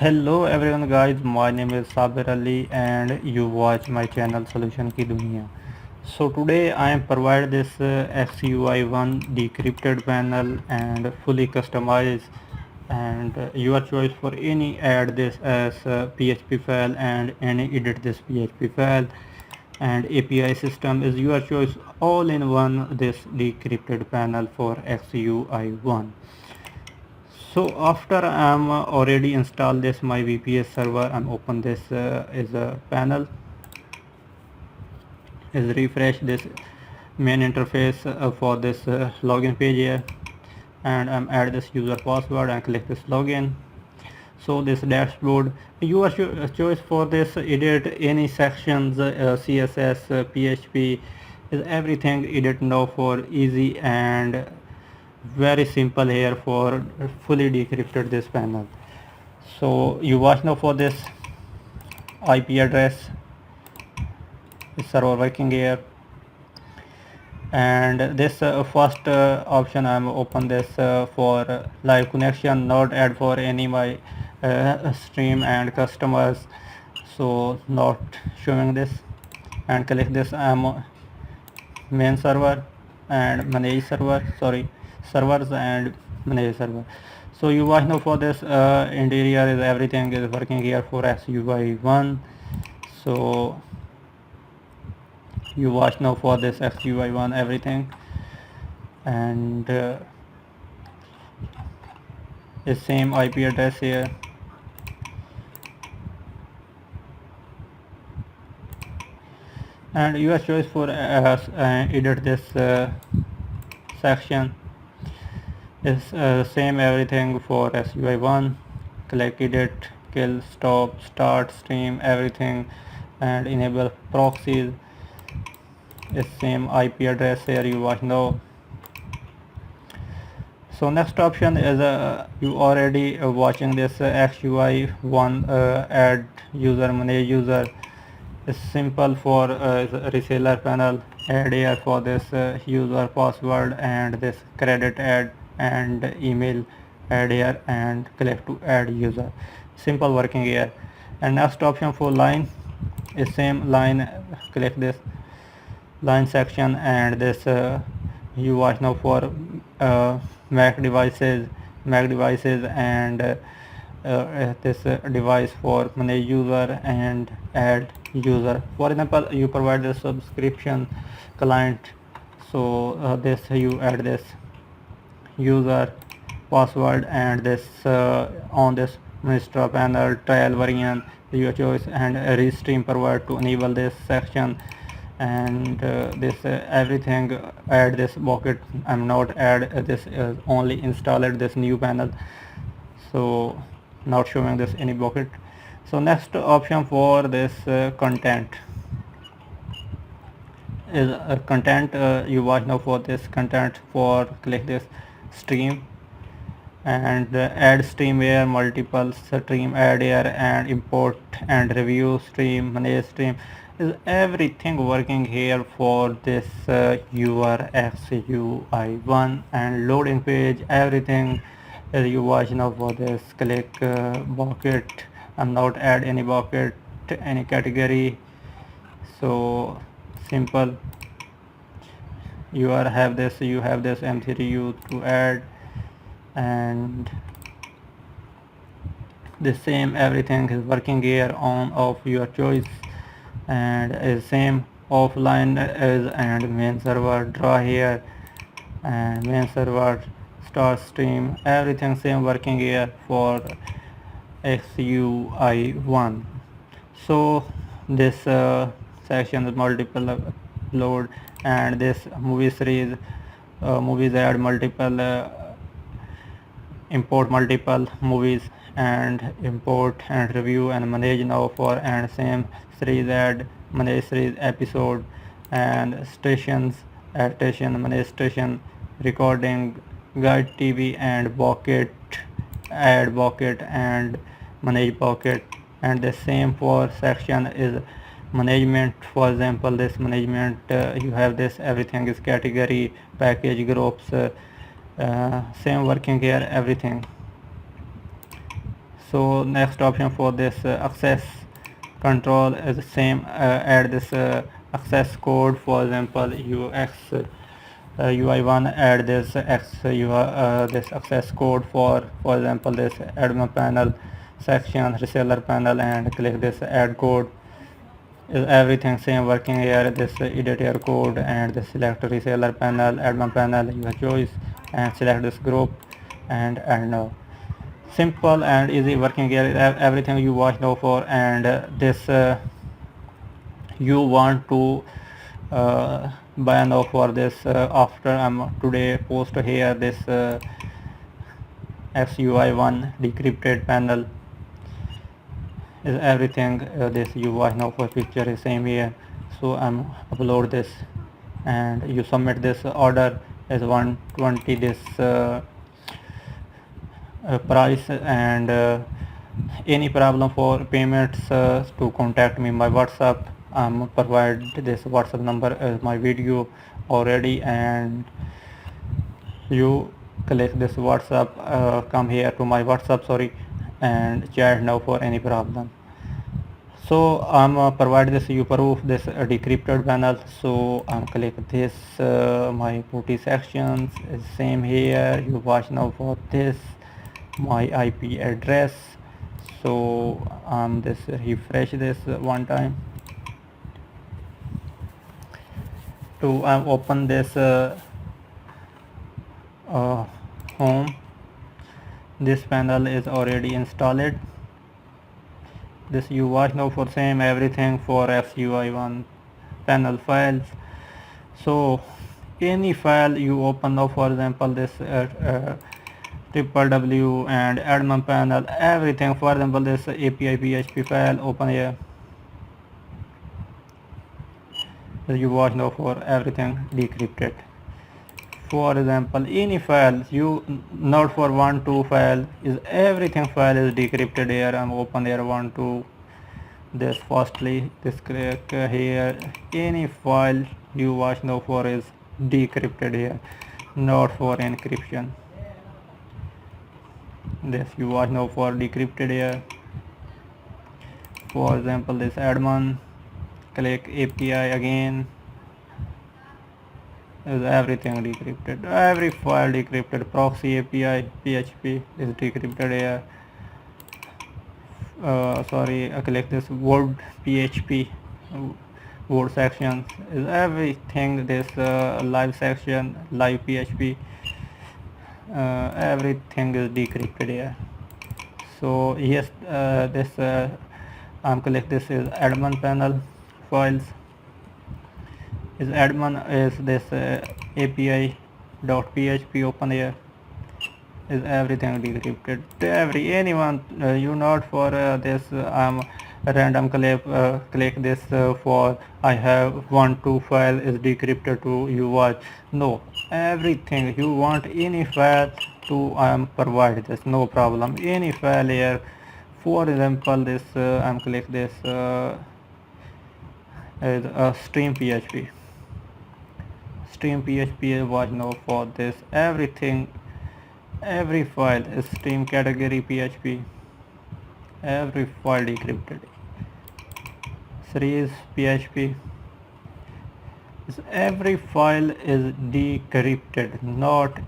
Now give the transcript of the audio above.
Hello everyone guys, my name is Sabir Ali and you watch my channel Solution Ki Duniya. So today I am provide this XUI.ONE decrypted panel and fully customized, and your choice for any add this as PHP file and any edit this PHP file, and API system is your choice, all in one this decrypted panel for XUI.ONE. So after I'm already installed this my VPS server, I'm open this is a panel, is refresh this main interface for this login page here, and I'm add this user password and click this login. So this dashboard, your choice for this edit any sections, CSS, PHP, is everything edit now for easy and very simple here for fully decrypted this panel. So you watch now for this IP address, this server working here, and this first option I'm open this for live connection, not add for any my stream and customers, so not showing this, and click this main server and manage server, servers and manage server. So you watch now for this interior is everything is working here for XUI.ONE. So you watch now for this XUI.ONE everything, and the same IP address here, and your choice for edit this section is same everything for XUI.ONE. Click edit, kill, stop, start, stream, everything, and enable proxies is same IP address here, you watch now. So next option is you already watching this XUI.ONE add user, manage user, is simple for reseller panel. Add here for this user password and this credit add and email add here, and click to add user, simple working here. And next option for line is same line, click this line section, and this you watch now for Mac devices, and this device for manage user and add user. For example, you provide the subscription client, so this you add this user password and this on this minister panel trial variant, your choice, and a restream provide to enable this section, and this everything add this bucket. I'm not add this only installed this new panel, so not showing this any bucket. So next option for this content is content, you watch now for this content, for click this stream and add stream here, multiple stream add here, and import and review stream, manage stream, is everything working here for this your XUI.ONE. And loading page, everything you watch now for this. Click bucket, I'm not add any bucket, any category, so simple. You have this M3U to add, and the same everything is working here, on off your choice, and is same offline is, and main server draw here, and main server start stream, everything same working here for XUI.ONE. So this section is multiple load, and this movie series, movies add multiple, import multiple movies and import and review and manage now for, and same series add, manage series episode, and stations add station, manage station, recording, guide TV, and bucket, add bucket and manage bucket. And the same for section is management. For example, this management, you have this everything is category, package, groups, same working here everything. So next option for this access control is the same. Add this access code. For example, XUI.ONE add this this access code for example this admin panel section, reseller panel, and click this add code. Is everything same working here? This edit your code and this select reseller panel, admin panel, your choice, and select this group and add now. Simple and easy working here. Everything you watch now for, and this you want to buy now for this after I'm today post here this XUI.ONE decrypted panel is everything. This you watch now for picture is same here. So I'm upload this and you submit this order as 120 this price, and any problem for payments to contact me my WhatsApp. Provide this WhatsApp number as my video already, and you click this WhatsApp, come here to my WhatsApp and chat now for any problem. So provide this you proof this decrypted panel. So click this my booty sections is same here. You watch now for this my IP address. So this refresh this one time to open this home. This panel is already installed. This you watch now for same everything for XUI.ONE panel files. So any file you open now, for example this www and admin panel, everything. For example this API PHP file open here. So you watch now for everything decrypted. For example any file you not for 1-2 file is everything file is decrypted here. I'm open here 1-2 this firstly this click here. Any file you watch now for is decrypted here, not for encryption. This you watch now for decrypted here. For example this admin, click API again, is everything decrypted, every file decrypted. Proxy API PHP is decrypted here. Click this word PHP word sections is everything. This live section live PHP everything is decrypted here. So yes, this click this is admin panel files. Is admin is this API.php open here. Is everything decrypted. Anyone you not for this random click this for I have 1-2 file is decrypted to you watch. No, everything you want any file to provide this, no problem. Any file here. For example this click this is stream PHP. Stream PHP is watch now for this everything. Every file is stream category PHP. Every file decrypted. Series PHP. Every file is decrypted, not